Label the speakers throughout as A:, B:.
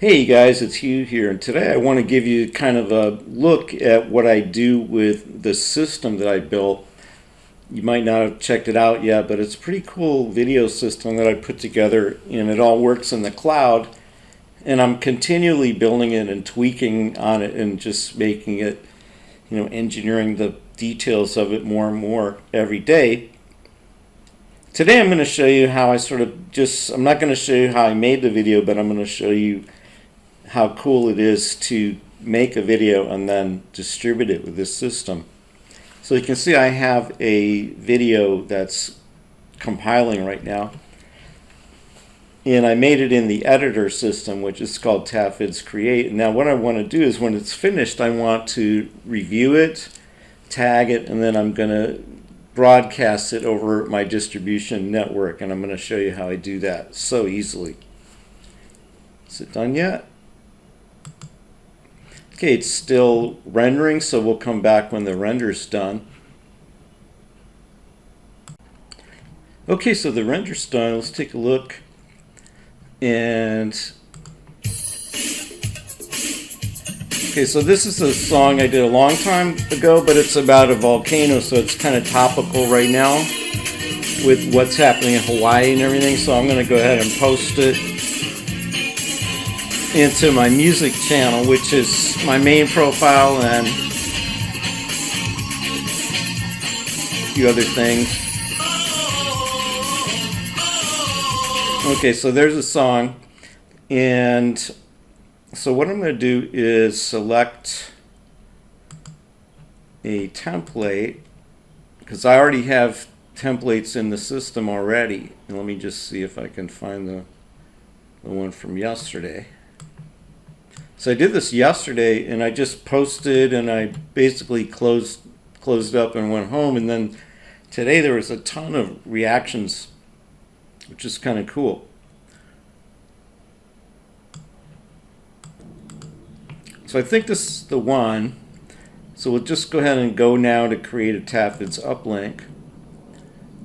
A: Hey guys, it's Hugh here, and today I want to give you kind of a look at what I do with the system that I built. You might not have checked it out yet, but it's a pretty cool video system that I put together, and it all works in the cloud. And I'm continually building it and tweaking on it and just making it, engineering the details of it more and more every day. Today I'm going to show you how I'm not going to show you how I made the video, but I'm going to show you how cool it is to make a video and then distribute it with this system. So you can see I have a video that's compiling right now, and I made it in the editor system, which is called TabVids Create. And now what I want to do is when it's finished, I want to review it, tag it, and then I'm going to broadcast it over my distribution network, and I'm going to show you how I do that so easily. Is it done yet? Okay, it's still rendering, so we'll come back when the render's done. Okay, so the render's done. Let's take a look. And okay, so this is a song I did a long time ago, but it's about a volcano, so it's kind of topical right now with what's happening in Hawaii and everything. So I'm going to go ahead and post it into my music channel, which is my main profile and a few other things. Okay, so there's a song, and so what I'm going to do is select a template, because I already have templates in the system already. And let me just see if I can find the one from yesterday. So I did this yesterday, and I just posted, and I basically closed up and went home. And then today there was a ton of reactions, which is kind of cool. So I think this is the one. So we'll just go ahead and go now to create a TabVids uplink.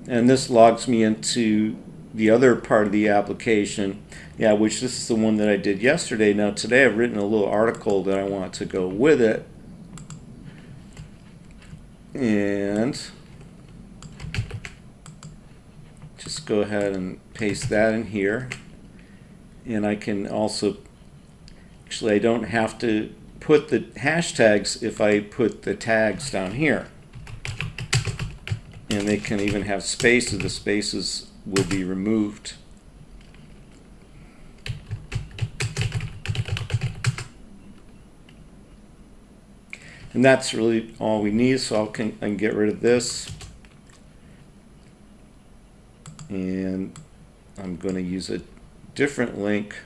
A: And this logs me into the other part of the application. Yeah, which this is the one that I did yesterday. Now today I've written a little article that I want to go with it. And just go ahead and paste that in here. And I can also, actually I don't have to put the hashtags if I put the tags down here. And they can even have spaces. The spaces will be removed. And that's really all we need, so I can get rid of this. And I'm going to use a different link,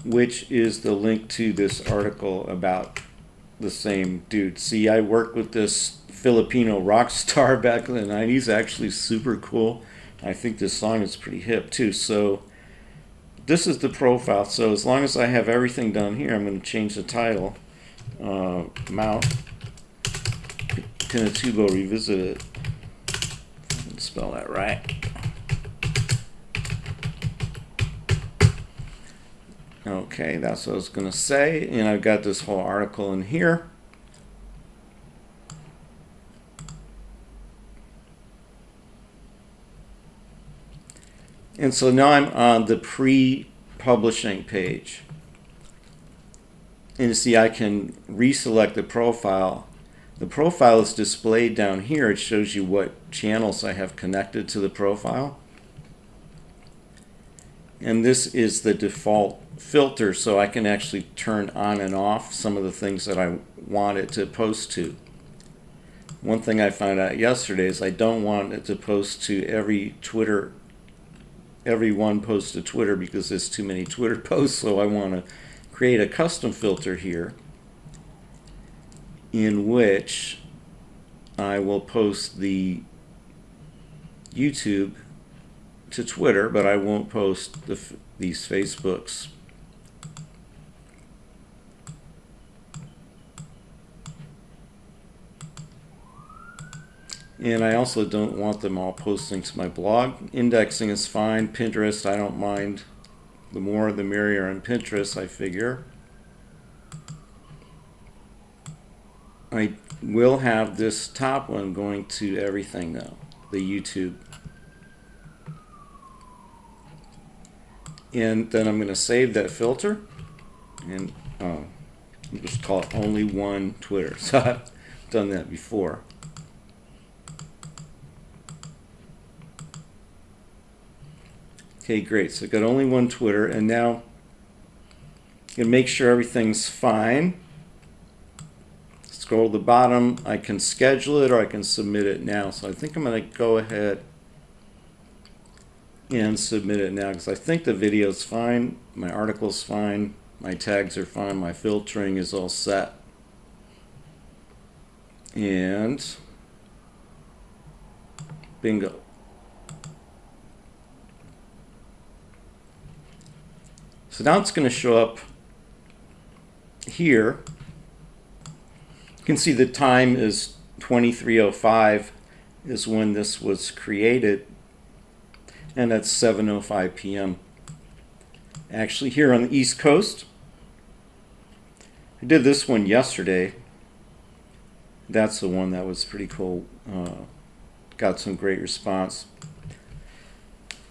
A: which is the link to this article about the same dude. See, I worked with this Filipino rock star back in the 90s, actually super cool. I think this song is pretty hip too. So this is the profile. So as long as I have everything done here, I'm going to change the title. Mount Pinatubo Revisited. Spell that right. Okay, that's what I was going to say. And I've got this whole article in here. And so now I'm on the pre-publishing page. And you see I can reselect the profile. The profile is displayed down here. It shows you what channels I have connected to the profile. And this is the default filter, so I can actually turn on and off some of the things that I want it to post to. One thing I found out yesterday is I don't want it to post to every one post to Twitter, because there's too many Twitter posts. So I want to create a custom filter here in which I will post the YouTube to Twitter, but I won't post these Facebooks. And I also don't want them all posting to my blog. Indexing is fine. Pinterest, I don't mind. The more the merrier on Pinterest, I figure. I will have this top one going to everything though, the YouTube. And then I'm going to save that filter and just call it only one Twitter. So I've done that before. Okay, great. So I've got only one Twitter, and now I'm going to make sure everything's fine. Scroll to the bottom. I can schedule it or I can submit it now. So I think I'm going to go ahead and submit it now because I think the video's fine, my article's fine, my tags are fine, my filtering is all set. And bingo. So now it's going to show up here. You can see the time is 23:05 is when this was created, and that's 7:05 p.m. Actually here on the East Coast. I did this one yesterday. That's the one that was pretty cool. Got some great response.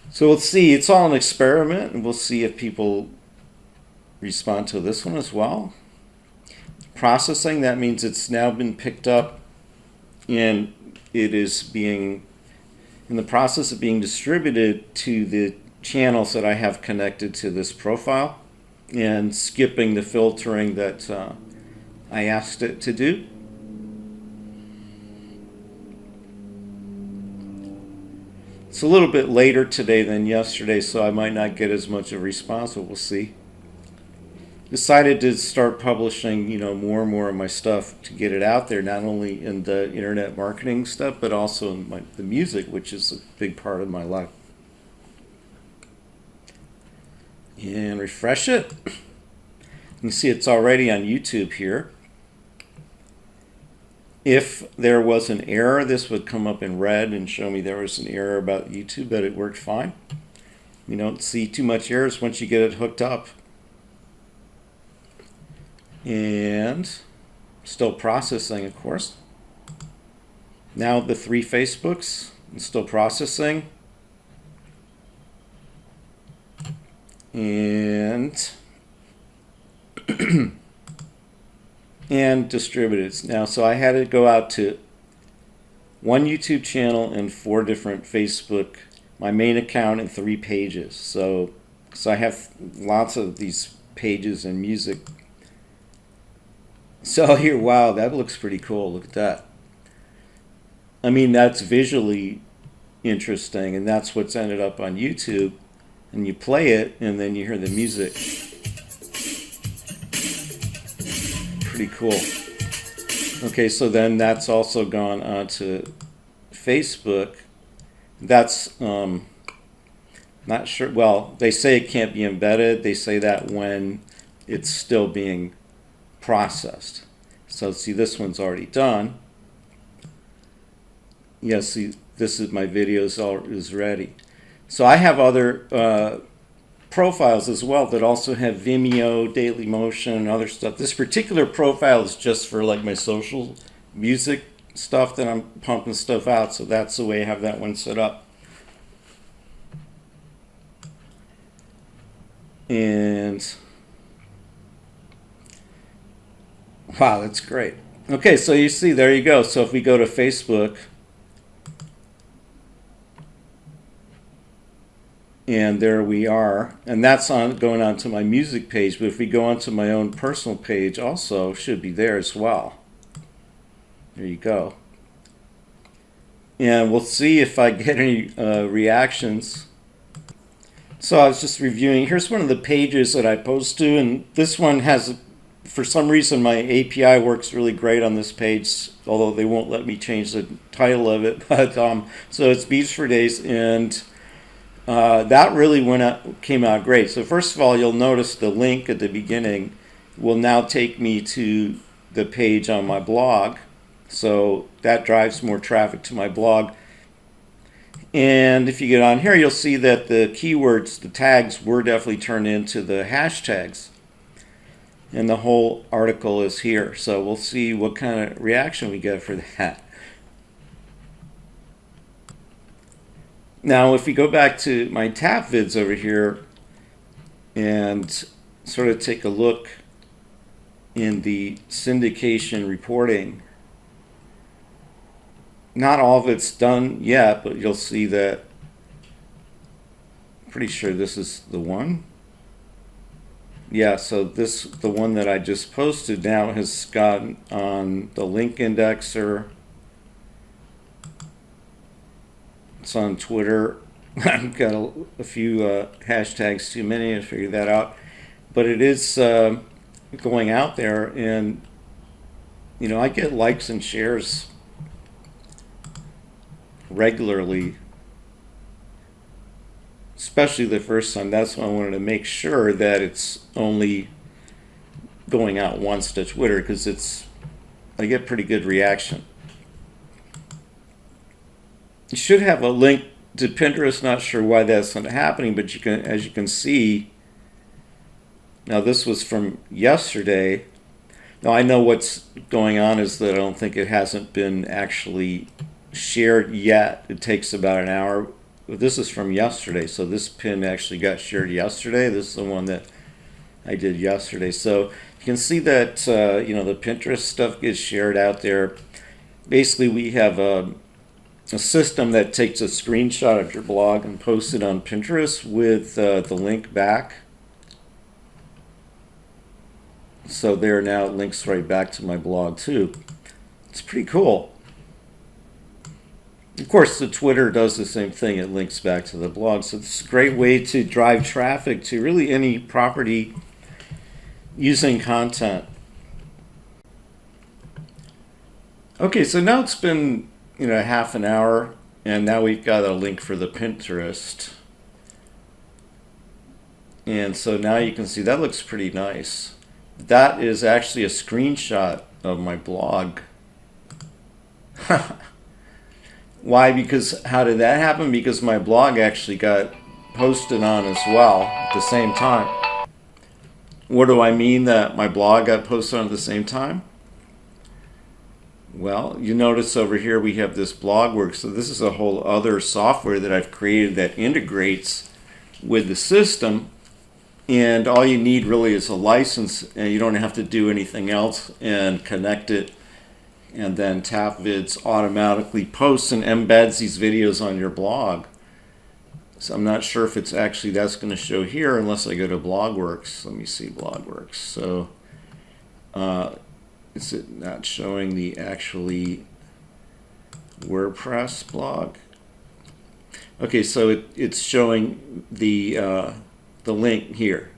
A: So let's see, it's all an experiment, and we'll see if people respond to this one as well. Processing, that means it's now been picked up and it is being in the process of being distributed to the channels that I have connected to this profile and skipping the filtering that I asked it to do. It's a little bit later today than yesterday, so I might not get as much of a response, but we'll see. Decided to start publishing, more and more of my stuff to get it out there, not only in the internet marketing stuff, but also in the music, which is a big part of my life. And refresh it. You can see it's already on YouTube here. If there was an error, this would come up in red and show me there was an error about YouTube, but it worked fine. You don't see too much errors once you get it hooked up. And still processing, of course. Now the 3 Facebooks, still processing. And and distributed. Now, so I had it go out to 1 YouTube channel and 4 different Facebook, my main account, and 3 pages. So I have lots of these pages and music. So here, wow, that looks pretty cool. Look at that. I mean, that's visually interesting, and that's what's ended up on YouTube. And you play it, and then you hear the music. Pretty cool. Okay, so then that's also gone on to Facebook. That's not sure. Well, they say it can't be embedded. They say that when it's still being processed. So see, this one's already done. Yeah, see, this is my video is ready. So I have other profiles as well that also have Vimeo, Daily Motion, and other stuff. This particular profile is just for like my social music stuff that I'm pumping stuff out. So that's the way I have that one set up. And wow, that's great. Okay, so you see, there you go. So if we go to Facebook, and there we are, and that's going on to my music page. But if we go onto my own personal page, also should be there as well. There you go. And we'll see if I get any reactions. So I was just reviewing. Here's one of the pages that I post to, and this one has, for some reason, my API works really great on this page, although they won't let me change the title of it. But so it's Beats for Days, and that really came out great. So first of all, you'll notice the link at the beginning will now take me to the page on my blog. So that drives more traffic to my blog. And if you get on here, you'll see that the keywords, the tags, were definitely turned into the hashtags. And the whole article is here. So we'll see what kind of reaction we get for that. Now, if we go back to my tap vids over here and sort of take a look in the syndication reporting, not all of it's done yet, but you'll see that, I'm pretty sure this is the one. Yeah, so the one that I just posted now has gotten on the link indexer. It's on Twitter. I've got a few hashtags too many to figure that out. But it is going out there, and you know, I get likes and shares regularly, especially the first time. That's why I wanted to make sure that it's only going out once to Twitter, because I get pretty good reaction. You should have a link to Pinterest. Not sure why that's not happening, but as you can see, now this was from yesterday. Now I know what's going on is that I don't think it hasn't been actually shared yet. It takes about an hour. This is from yesterday, so this pin actually got shared yesterday. This is the one that I did yesterday. So you can see that you know, the Pinterest stuff gets shared out there. Basically, we have a system that takes a screenshot of your blog and posts it on Pinterest with the link back. So there now it links right back to my blog too. It's pretty cool. Of course, the Twitter does the same thing. It links back to the blog. So it's a great way to drive traffic to really any property using content. Okay, so now it's been, you know, half an hour, and now we've got a link for the Pinterest. And so now you can see that looks pretty nice. That is actually a screenshot of my blog. Why? Because how did that happen? Because my blog actually got posted on as well at the same time. What do I mean that my blog got posted on at the same time? Well, you notice over here we have this BlogWorks. So this is a whole other software that I've created that integrates with the system. And all you need really is a license, and you don't have to do anything else, and connect it. And then TapVids automatically posts and embeds these videos on your blog. So I'm not sure if it's actually, that's going to show here unless I go to BlogWorks. Let me see BlogWorks. So is it not showing the actually WordPress blog? Okay, so it's showing the link here.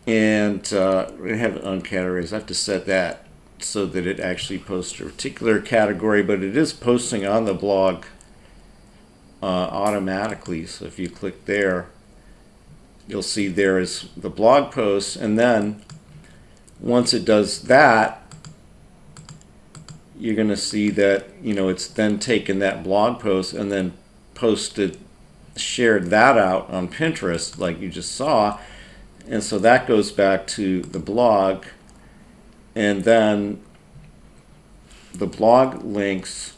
A: And I have it uncategorized. I have to set that so that it actually posts a particular category, but it is posting on the blog automatically. So if you click there, you'll see there is the blog post, and then once it does that, you're going to see that, you know, it's then taken that blog post and then shared that out on Pinterest like you just saw, and so that goes back to the blog. And then the blog links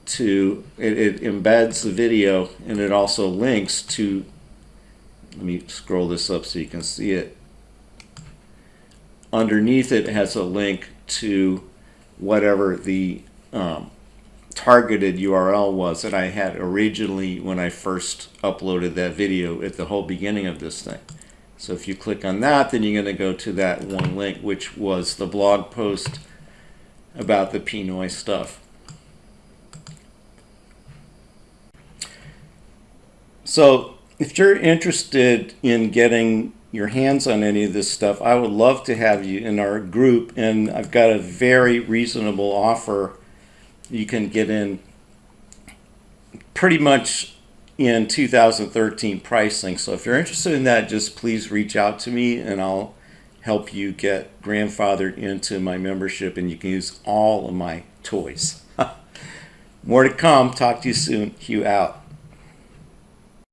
A: to, it embeds the video, and it also links to, let me scroll this up so you can see it. Underneath it has a link to whatever the targeted URL was that I had originally when I first uploaded that video at the whole beginning of this thing. So if you click on that, then you're going to go to that one link, which was the blog post about the Pinoy stuff. So if you're interested in getting your hands on any of this stuff, I would love to have you in our group, and I've got a very reasonable offer. You can get in pretty much in 2013 pricing. So if you're interested in that, just please reach out to me, and I'll help you get grandfathered into my membership, and you can use all of my toys. More to come. Talk to you soon. Hugh out.